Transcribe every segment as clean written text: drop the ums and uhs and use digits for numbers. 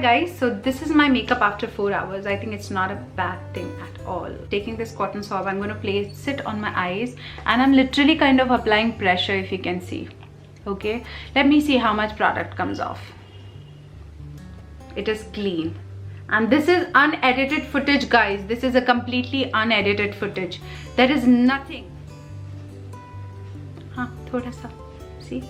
guys, so this is my makeup after 4 hours. I think it's not a bad thing at all. Taking this cotton swab, I'm going to place it on my eyes and I'm literally kind of applying pressure, if you can see. Okay, let me see how much product comes off. It is clean. And this is unedited footage, guys. This is a completely unedited footage. There is nothing. हाँ, थोड़ा सा, see?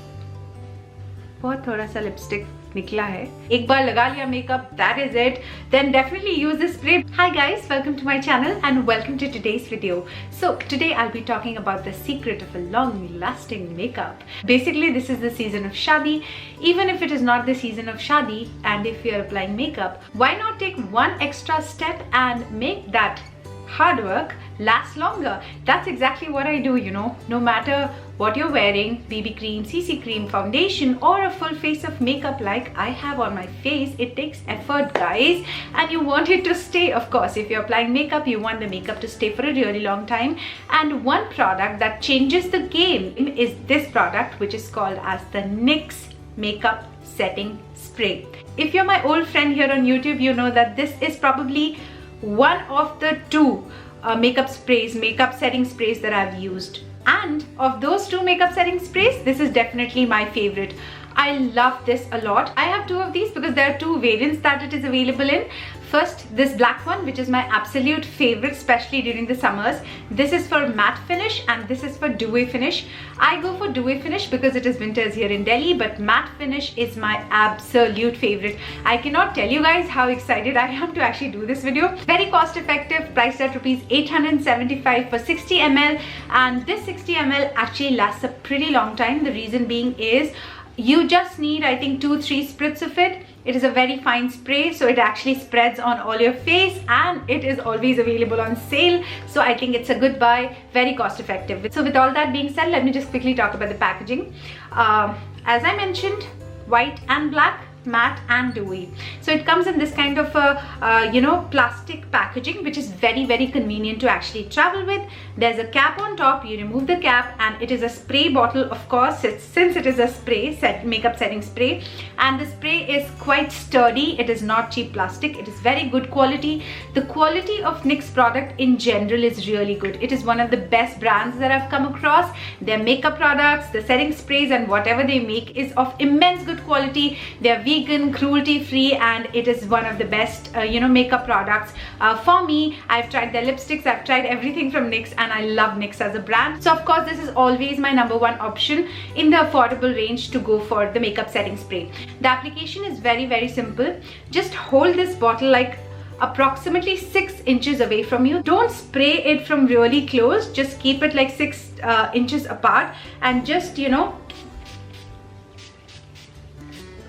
बहुत थोड़ा सा lipstick निकला है. एक बार लगा लिया makeup, that is it. Then definitely use this spray. Hi guys, welcome to my channel and welcome to today's video. So today I'll be talking about the secret of a long-lasting makeup. Basically, this is the season of Shadi. Even if it is not the season of Shadi and if you're applying makeup, why not take one extra step and make that hard work last longer? That's exactly what I do, you know. No matter what you're wearing, BB cream, CC cream, foundation or a full face of makeup like I have on my face, it takes effort, guys, and you want it to stay. Of course, if you're applying makeup, you want the makeup to stay for a really long time. And one product that changes the game is this product, which is called as the NYX Makeup Setting Spray. If you're my old friend here on YouTube, you know that this is probably one of the two makeup setting sprays that I've used. And of those two makeup setting sprays, this is definitely my favorite. I love this a lot. I have two of these because there are two variants that it is available in. First, this black one, which is my absolute favorite, especially during the summers. This is for matte finish and this is for dewy finish. I go for dewy finish because it is winters here in Delhi, but matte finish is my absolute favorite. I cannot tell you guys how excited I am to actually do this video. Very cost effective, priced at rupees 875 for 60 ml, and this 60 ml actually lasts a pretty long time. The reason being is you just need, I think, 2-3 spritz of it. It is a very fine spray, so it actually spreads on all your face and it is always available on sale. So I think it's a good buy, very cost effective. So with all that being said, let me just quickly talk about the packaging. As I mentioned, white and black, matte and dewy. So it comes in this kind of a plastic packaging, which is very convenient to actually travel with. There's a cap on top. You remove the cap and it is a spray bottle, of course, since it is a spray makeup setting spray, and the spray is quite sturdy. It is not cheap plastic. It is very good quality. The quality of NYX product in general is really good. It is one of the best brands that I've come across. Their makeup products, the setting sprays and whatever they make is of immense good quality. They're vegan, cruelty free, and it is one of the best makeup products for me. I've tried their lipsticks, I've tried everything from NYX, and I love NYX as a brand. So of course this is always my #1 option in the affordable range to go for the makeup setting spray. The application is very simple. Just hold this bottle like approximately 6 inches away from you. Don't spray it from really close, just keep it like 6 inches apart and just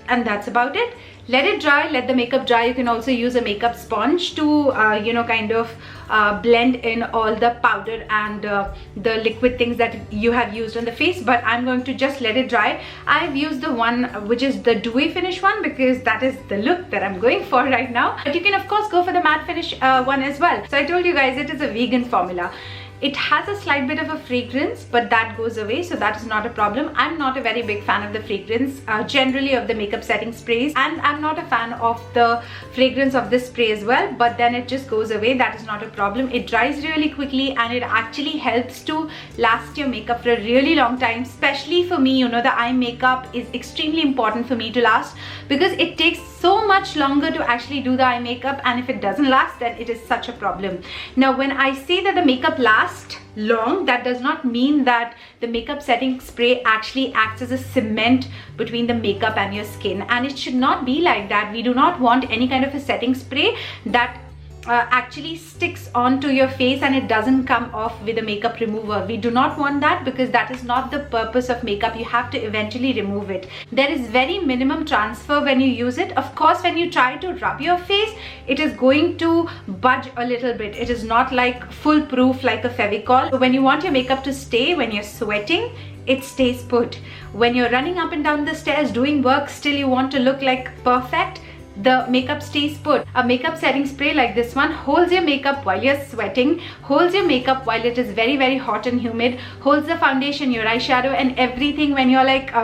and that's about it. Let it dry, let the makeup dry. You can also use a makeup sponge to blend in all the powder and the liquid things that you have used on the face, but I'm going to just let it dry. I've used the one which is the dewy finish one because that is the look that I'm going for right now, but you can of course go for the matte finish one as well. So I told you guys it is a vegan formula. It has a slight bit of a fragrance, but that goes away, so that is not a problem. I'm not a very big fan of the fragrance generally of the makeup setting sprays, and I'm not a fan of the fragrance of this spray as well, but then it just goes away. That is not a problem. It dries really quickly and it actually helps to last your makeup for a really long time. Especially for me, the eye makeup is extremely important for me to last because it takes so much longer to actually do the eye makeup, and if it doesn't last, then it is such a problem. Now when I say that the makeup lasts long, that does not mean that the makeup setting spray actually acts as a cement between the makeup and your skin, and it should not be like that. We do not want any kind of a setting spray that actually sticks onto your face and it doesn't come off with a makeup remover. We do not want that because that is not the purpose of makeup. You have to eventually remove it. There is very minimum transfer when you use it. Of course, when you try to rub your face, it is going to budge a little bit. It is not like foolproof like a Fevicol. So when you want your makeup to stay, when you're sweating, it stays put. When you're running up and down the stairs doing work, still you want to look like perfect, the makeup stays put. A makeup setting spray like this one holds your makeup while you're sweating, holds your makeup while it is very hot and humid, holds the foundation, your eyeshadow and everything when you're like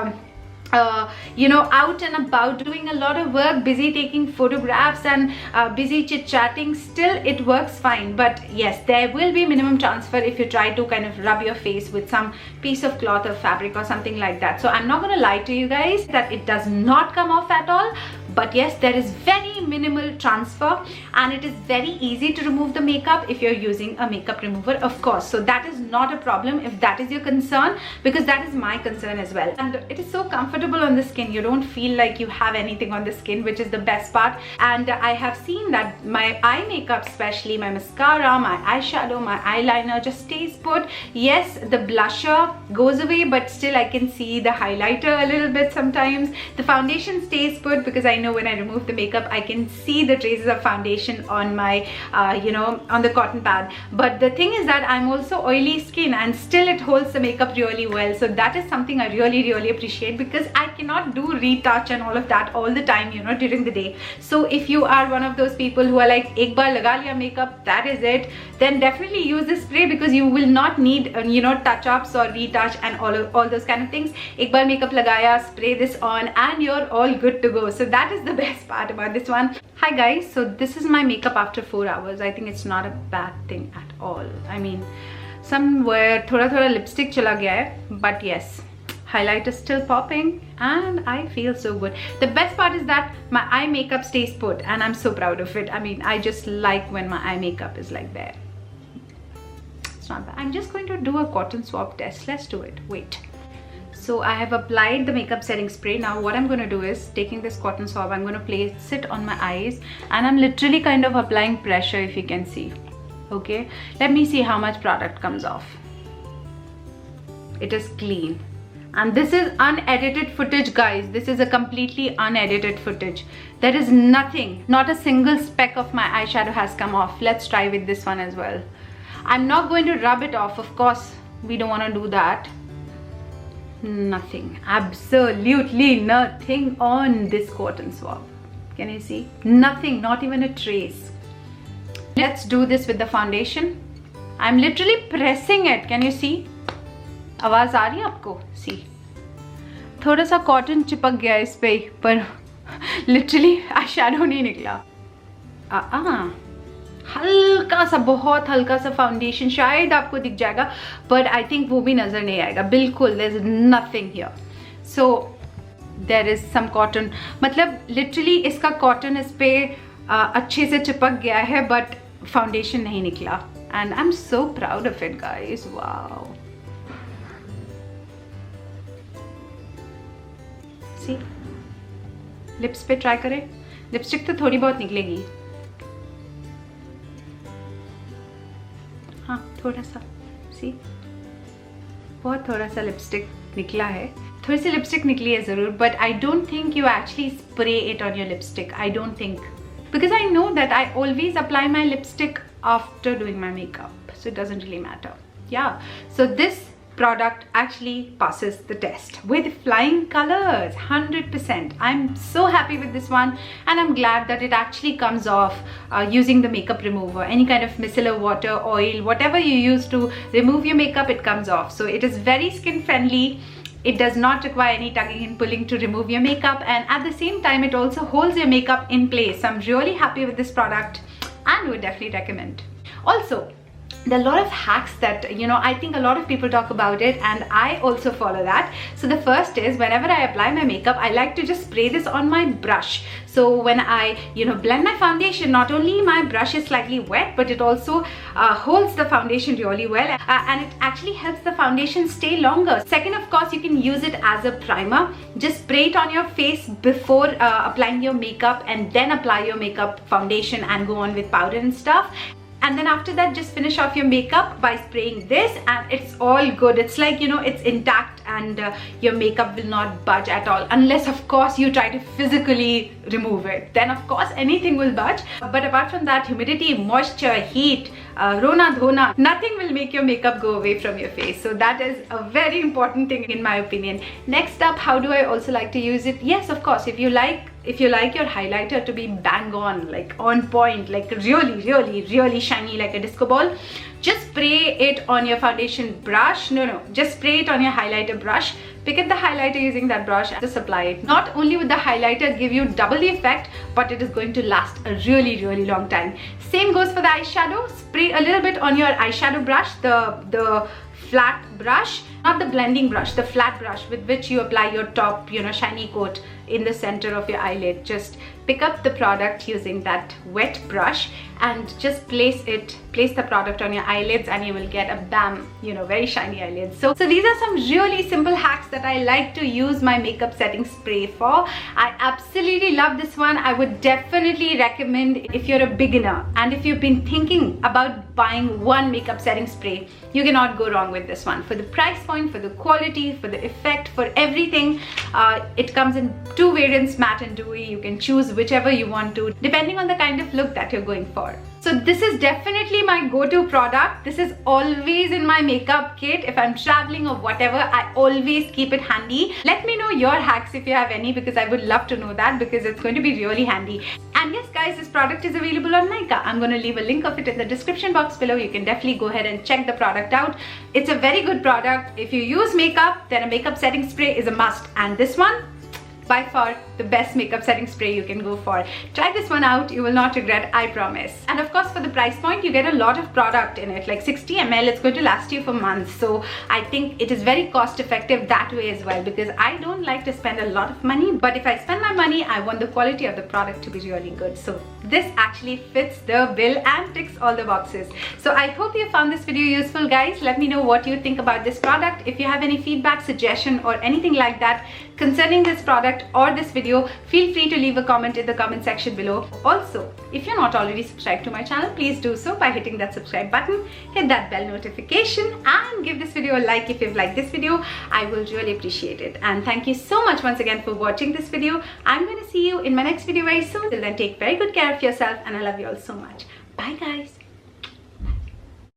out and about doing a lot of work, busy taking photographs and busy chit-chatting, still it works fine. But yes, there will be minimum transfer if you try to kind of rub your face with some piece of cloth or fabric or something like that. So I'm not gonna lie to you guys that it does not come off at all. But yes, there is very minimal transfer, and it is very easy to remove the makeup if you're using a makeup remover, of course. So that is not a problem if that is your concern, because that is my concern as well. And it is so comfortable on the skin. You don't feel like you have anything on the skin, which is the best part. And I have seen that my eye makeup, especially my mascara, my eyeshadow, my eyeliner, just stays put. Yes, the blusher goes away, but still I can see the highlighter a little bit sometimes. The foundation stays put, because I know when I remove the makeup I can see the traces of foundation on my on the cotton pad. But the thing is that I'm also oily skin, and still it holds the makeup really well. So that is something I really appreciate, because I cannot do retouch and all of that all the time, during the day. So if you are one of those people who are like, ek baar laga liya makeup, that is it, then definitely use this spray, because you will not need touch-ups or retouch and all those kind of things. Ek baar makeup lagaya, spray this on, and you're all good to go. So that is the best part about this one. Hi guys, so this is my makeup after 4 hours. I think it's not a bad thing at all. I mean, somewhere thoda lipstick chala gaya hai, but yes, highlight is still popping and I feel so good. The best part is that my eye makeup stays put, and I'm so proud of it. I mean, I just like when my eye makeup is like there. It's not bad. I'm just going to do a cotton swab test. Let's do it. Wait. So I have applied the makeup setting spray. Now what I'm going to do is, taking this cotton swab, I'm going to place it on my eyes, and I'm literally kind of applying pressure, if you can see. Okay, let me see how much product comes off. It is clean. And this is unedited footage, guys. This is a completely unedited footage. There is nothing, not a single speck of my eyeshadow has come off. Let's try with this one as well. I'm not going to rub it off, of course. We don't want to do that. Nothing, absolutely nothing on this cotton swab. Can you see? Nothing, not even a trace. Let's do this with the foundation. I'm literally pressing it. Can you see? आवाज आ रही है आपको? See, थोड़ा सा cotton चिपक गया इस पे, पर लिटरली eyeshadow नहीं निकला. हल्का सा, बहुत हल्का सा फाउंडेशन शायद आपको दिख जाएगा, बट आई थिंक वो भी नजर नहीं आएगा बिल्कुल. There is nothing here. So there is some cotton, मतलब लिटरली इसका कॉटन इस पे अच्छे से चिपक गया है, बट फाउंडेशन नहीं निकला. And I am so proud of it guys. Wow, see, lips पे ट्राई करें. लिपस्टिक तो थोड़ी बहुत निकलेगी. हाँ, थोड़ा सा, सी, बहुत थोड़ा सा लिपस्टिक निकला है. थोड़ी सी लिपस्टिक निकली है ज़रूर, but I don't think you actually spray it on your lipstick. I don't think, because I know that I always apply my lipstick after doing my makeup, so it doesn't really matter. Yeah, so this product actually passes the test with flying colors, 100%. I'm so happy with this one, and I'm glad that it actually comes off using the makeup remover. Any kind of micellar water, oil, whatever you use to remove your makeup, it comes off. So it is very skin friendly. It does not require any tugging and pulling to remove your makeup, and at the same time it also holds your makeup in place. So I'm really happy with this product and would definitely recommend. Also, there are a lot of hacks that I think a lot of people talk about it, and I also follow that. So the first is, whenever I apply my makeup, I like to just spray this on my brush. So when I blend my foundation, not only my brush is slightly wet, but it also holds the foundation really well, and it actually helps the foundation stay longer. Second, of course, you can use it as a primer. Just spray it on your face before applying your makeup, and then apply your makeup foundation and go on with powder and stuff. And then after that, just finish off your makeup by spraying this, and it's all good. It's like, it's intact, and your makeup will not budge at all, unless of course you try to physically remove it. Then of course anything will budge, but apart from that, humidity, moisture, heat, rona dhona, nothing will make your makeup go away from your face. So that is a very important thing in my opinion. Next up, how do I also like to use it? Yes, of course, if you like your highlighter to be bang on, like on point, like really shiny like a disco ball, just spray it on your foundation brush. No, just spray it on your highlighter brush pick up the highlighter using that brush and just apply it. Not only will the highlighter give you double the effect, but it is going to last a really long time. Same goes for the eyeshadow. Spray a little bit on your eyeshadow brush, the flat brush, not the blending brush, the flat brush with which you apply your top, shiny coat in the center of your eyelid. Just pick up the product using that wet brush and just place the product on your eyelids, and you will get a bam, very shiny eyelids. So these are some really simple hacks that I like to use my makeup setting spray for. I absolutely love this one. I would definitely recommend if you're a beginner and if you've been thinking about buying one makeup setting spray, you cannot go wrong with this one. For the price point, for the quality, for the effect, for everything. It comes in 2 variants, matte and dewy. You can choose whichever you want to, depending on the kind of look that you're going for. So this is definitely my go-to product. This is always in my makeup kit. If I'm traveling or whatever, I always keep it handy. Let me know your hacks if you have any, because I would love to know that, because it's going to be really handy. And yes guys, this product is available on Nykaa. I'm going to leave a link of it in the description box below. You can definitely go ahead and check the product out. It's a very good product. If you use makeup, then a makeup setting spray is a must. And this one, by far the best makeup setting spray you can go for. Try this one out, you will not regret, I promise. And of course, for the price point, you get a lot of product in it, like 60 ml. It's going to last you for months. So I think it is very cost effective that way as well, because I don't like to spend a lot of money, but if I spend my money, I want the quality of the product to be really good. So this actually fits the bill and ticks all the boxes. So I hope you found this video useful, guys. Let me know what you think about this product. If you have any feedback, suggestion or anything like that concerning this product or this video, feel free to leave a comment in the comment section below. Also, if you're not already subscribed to my channel, please do so by hitting that subscribe button, hit that bell notification, and give this video a like if you've liked this video. I will really appreciate it. And thank you so much once again for watching this video. I'm going to see you in my next video very soon. Till then, take very good care of yourself, and I love you all so much. Bye guys.